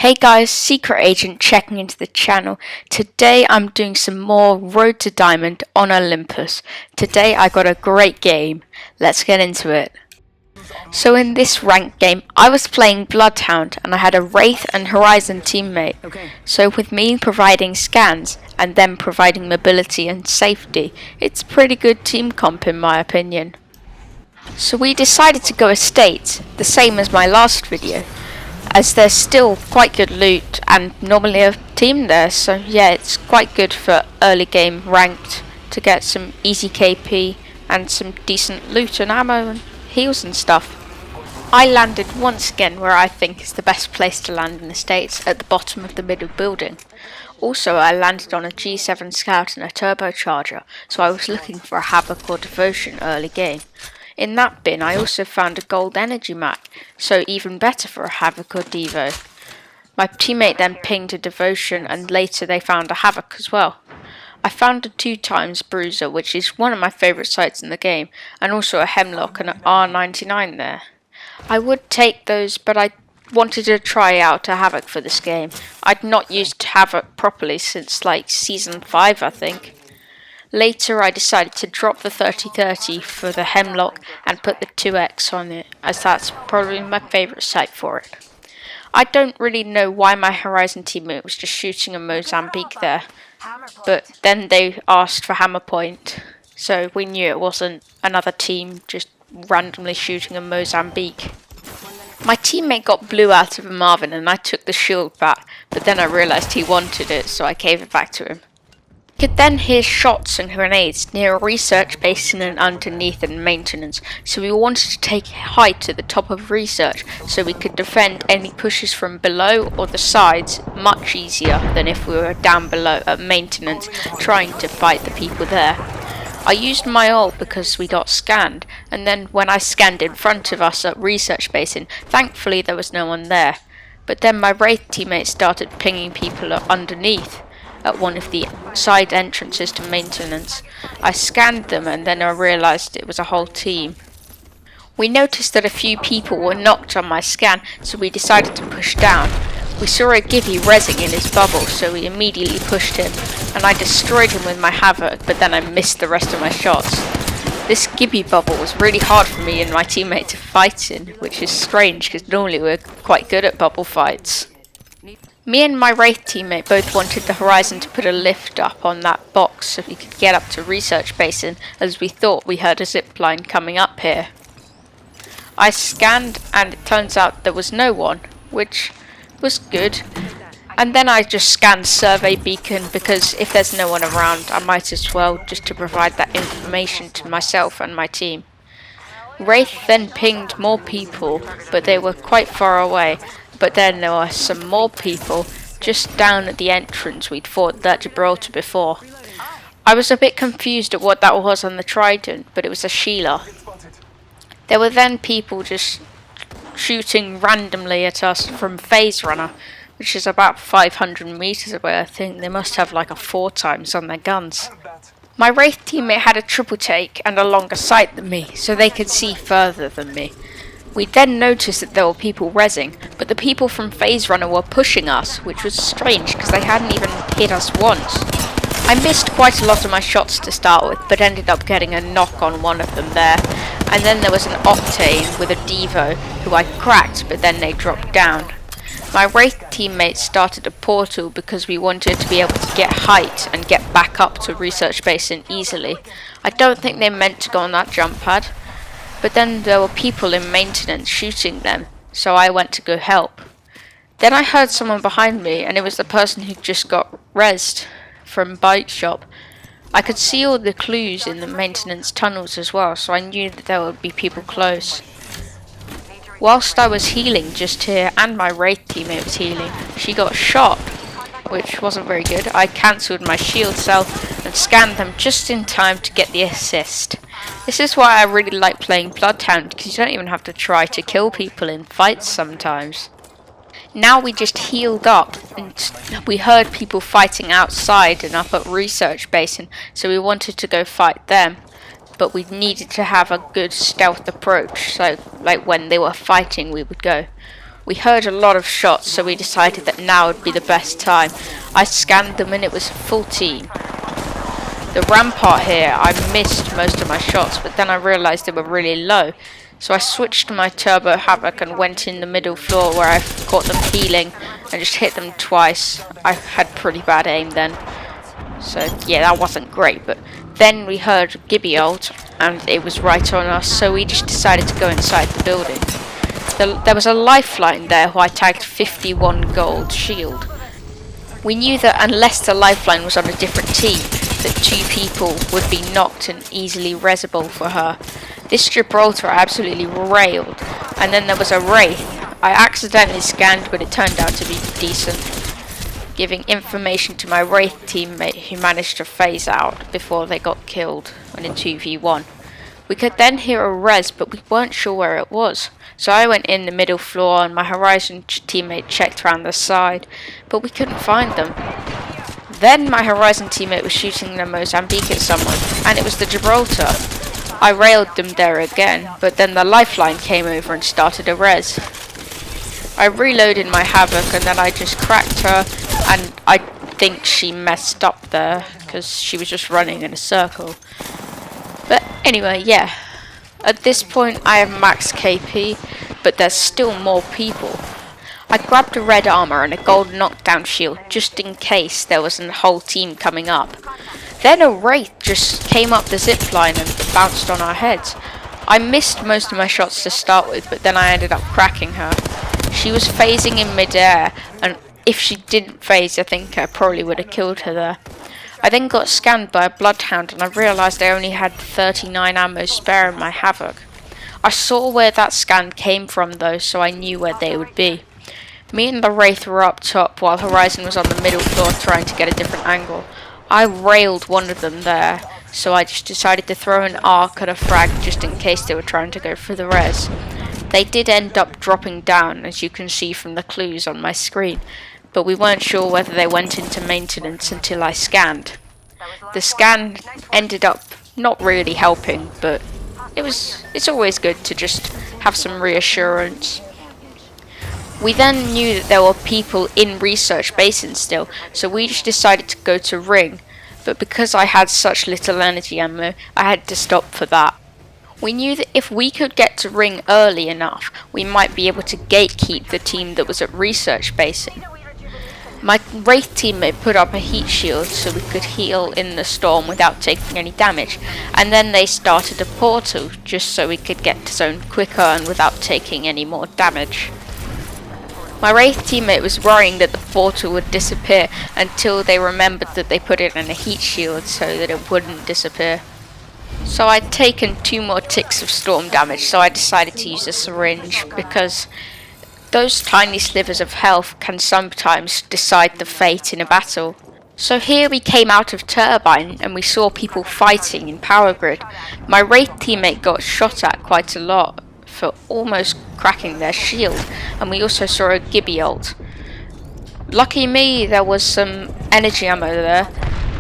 Hey guys, Secret Agent checking into the channel. Today I'm doing some more Road to Diamond on Olympus. Today I got a great game. Let's get into it. So in this ranked game, I was playing Bloodhound and I had a Wraith and Horizon teammate. So with me providing scans and them providing mobility and safety, it's pretty good team comp in my opinion. So we decided to go estates, the same as my last video, as there's still quite good loot and normally a team there, so yeah, it's quite good for early game ranked to get some easy KP and some decent loot and ammo and heals and stuff. I landed once again where I think is the best place to land in the States, at the bottom of the middle building. Also, I landed on a G7 Scout and a turbocharger, so I was looking for a Havoc or Devotion early game. In that bin I also found a gold energy map, so even better for a Havoc or Devo. My teammate then pinged a Devotion and later they found a Havoc as well. I found a 2x Bruiser, which is one of my favourite sights in the game, and also a Hemlock and an R99 there. I would take those, but I wanted to try out a Havoc for this game. I'd not used Havoc properly since like Season 5 I think. Later I decided to drop the 30-30 for the Hemlock and put the 2x on it, as that's probably my favourite sight for it. I don't really know why my Horizon teammate was just shooting a Mozambique there, but then they asked for hammer point, so we knew it wasn't another team just randomly shooting a Mozambique. My teammate got blue out of a Marvin and I took the shield back, but then I realised he wanted it, so I gave it back to him. We could then hear shots and grenades near a research basin and underneath in maintenance, so we wanted to take height to the top of research so we could defend any pushes from below or the sides much easier than if we were down below at maintenance trying to fight the people there. I used my ult because we got scanned, and then when I scanned in front of us at research basin, thankfully there was no one there. But then my Wraith teammate started pinging people underneath at one of the side entrances to maintenance. I scanned them and then I realised it was a whole team. We noticed that a few people were knocked on my scan, so we decided to push down. We saw a Gibby rezzing in his bubble, so we immediately pushed him, and I destroyed him with my Havoc, but then I missed the rest of my shots. This Gibby bubble was really hard for me and my teammate to fight in, which is strange because normally we're quite good at bubble fights. Me and my Wraith teammate both wanted the Horizon to put a lift up on that box so we could get up to research basin, as we thought we heard a zipline coming up here. I scanned and it turns out there was no one, which was good. And then I just scanned survey beacon because if there's no one around I might as well, just to provide that information to myself and my team. Wraith then pinged more people, but they were quite far away. But then there were some more people just down at the entrance we'd fought at Gibraltar before. I was a bit confused at what that was on the Trident, but it was a Sheila. There were then people just shooting randomly at us from Phase Runner, which is about 500 meters away I think. They must have like a 4x on their guns. My Wraith teammate had a triple take and a longer sight than me, so they could see further than me. We then noticed that there were people rezzing, but the people from Phase Runner were pushing us, which was strange because they hadn't even hit us once. I missed quite a lot of my shots to start with, but ended up getting a knock on one of them there. And then there was an Octane with a Devo, who I cracked, but then they dropped down. My Wraith teammate started a portal because we wanted to be able to get height and get back up to research basin easily. I don't think they meant to go on that jump pad. But then there were people in maintenance shooting them, so I went to go help. Then I heard someone behind me, and it was the person who just got rezzed from Bike Shop. I could see all the clues in the maintenance tunnels as well, so I knew that there would be people close. Whilst I was healing just here, and my Wraith teammate was healing, she got shot, which wasn't very good. I cancelled my shield cell and scanned them just in time to get the assist. This is why I really like playing Bloodhound, because you don't even have to try to kill people in fights sometimes. Now we just healed up and we heard people fighting outside and up at research basin, so we wanted to go fight them. But we needed to have a good stealth approach, so like when they were fighting we would go. We heard a lot of shots, so we decided that now would be the best time. I scanned them and it was a full team. The rampart here, I missed most of my shots, but then I realised they were really low. So I switched to my Turbo Havoc and went in the middle floor where I caught them healing and just hit them twice. I had pretty bad aim then. So yeah, that wasn't great, but then we heard Gibby ult and it was right on us, so we just decided to go inside the building. There was a lifeline there who I tagged 51 gold shield. We knew that unless the lifeline was on a different team, that 2 people would be knocked and easily resable for her. This Gibraltar absolutely railed, and then there was a Wraith. I accidentally scanned, but it turned out to be decent, giving information to my Wraith teammate who managed to phase out before they got killed on a 2v1. We could then hear a res, but we weren't sure where it was. So I went in the middle floor and my Horizon teammate checked around the side, but we couldn't find them. Then my Horizon teammate was shooting the Mozambique at someone, and it was the Gibraltar. I railed them there again, but then the lifeline came over and started a res. I reloaded my Havoc and then I just cracked her, and I think she messed up there because she was just running in a circle. But anyway, yeah. At this point I have max KP, but there's still more people. I grabbed a red armor and a gold knockdown shield just in case there was a whole team coming up. Then a Wraith just came up the zipline and bounced on our heads. I missed most of my shots to start with, but then I ended up cracking her. She was phasing in midair, and if she didn't phase, I think I probably would have killed her there. I then got scanned by a Bloodhound and I realised I only had 39 ammo spare in my Havoc. I saw where that scan came from though, so I knew where they would be. Me and the Wraith were up top while Horizon was on the middle floor trying to get a different angle. I railed one of them there, so I just decided to throw an arc at a frag just in case they were trying to go for the res. They did end up dropping down, as you can see from the clues on my screen, but we weren't sure whether they went into maintenance until I scanned. The scan ended up not really helping, but it's always good to just have some reassurance. We then knew that there were people in Research Basin still, so we just decided to go to Ring, but because I had such little energy ammo, I had to stop for that. We knew that if we could get to Ring early enough, we might be able to gatekeep the team that was at Research Basin. My Wraith teammate put up a heat shield so we could heal in the storm without taking any damage, and then they started a portal just so we could get to zone quicker and without taking any more damage. My Wraith teammate was worrying that the portal would disappear until they remembered that they put it in a heat shield so that it wouldn't disappear. So I'd taken 2 more ticks of storm damage, so I decided to use a syringe because those tiny slivers of health can sometimes decide the fate in a battle. So here we came out of Turbine and we saw people fighting in Power Grid. My Wraith teammate got shot at quite a lot for almost cracking their shield, and we also saw a Gibby ult. Lucky me, there was some energy ammo there,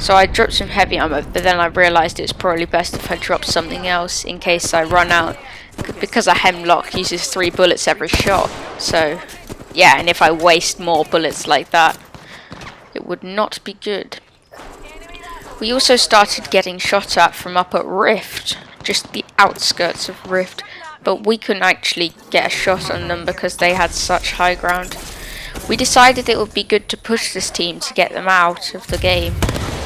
so I dropped some heavy ammo, but then I realised it was probably best if I dropped something else in case I run out, because a Hemlock uses 3 bullets every shot, so yeah, and if I waste more bullets like that, it would not be good. We also started getting shot at from up at Rift, just the outskirts of Rift, but we couldn't actually get a shot on them because they had such high ground. We decided it would be good to push this team to get them out of the game.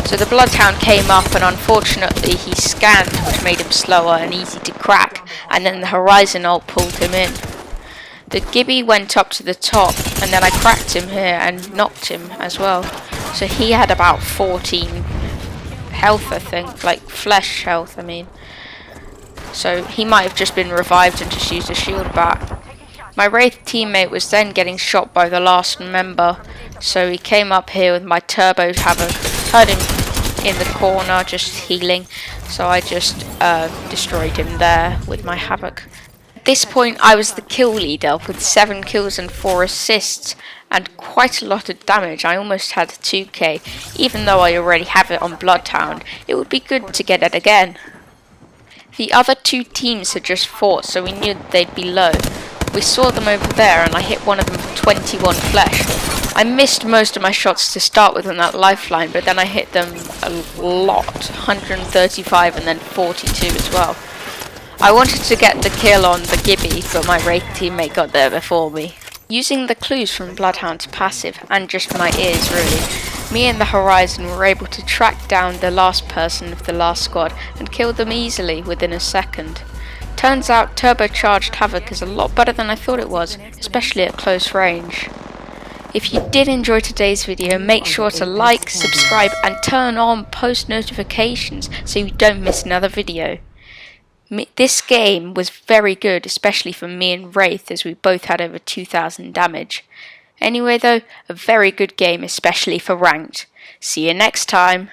So the Bloodhound came up and unfortunately he scanned, which made him slower and easy to crack, and then the Horizon ult pulled him in. The Gibby went up to the top and then I cracked him here and knocked him as well. So he had about 14 health, I think, like flesh health I mean. So he might have just been revived and just used a shield back. My Wraith teammate was then getting shot by the last member, so he came up here with my Turbo Havoc, heard him in the corner just healing, so I just destroyed him there with my Havoc. At this point I was the kill leader with 7 kills and 4 assists and quite a lot of damage. I almost had 2k, even though I already have it on Bloodhound. It would be good to get it again. The other 2 teams had just fought, so we knew that they'd be low. We saw them over there and I hit one of them for 21 flesh. I missed most of my shots to start with on that lifeline, but then I hit them a lot, 135 and then 42 as well. I wanted to get the kill on the Gibby, but my Wraith teammate got there before me. Using the clues from Bloodhound's passive, and just my ears really, me and the Horizon were able to track down the last person of the last squad and kill them easily within a second. Turns out turbocharged Havoc is a lot better than I thought it was, especially at close range. If you did enjoy today's video, make sure to like, subscribe and turn on post notifications so you don't miss another video. This game was very good, especially for me and Wraith, as we both had over 2000 damage. Anyway though, a very good game, especially for ranked. See you next time.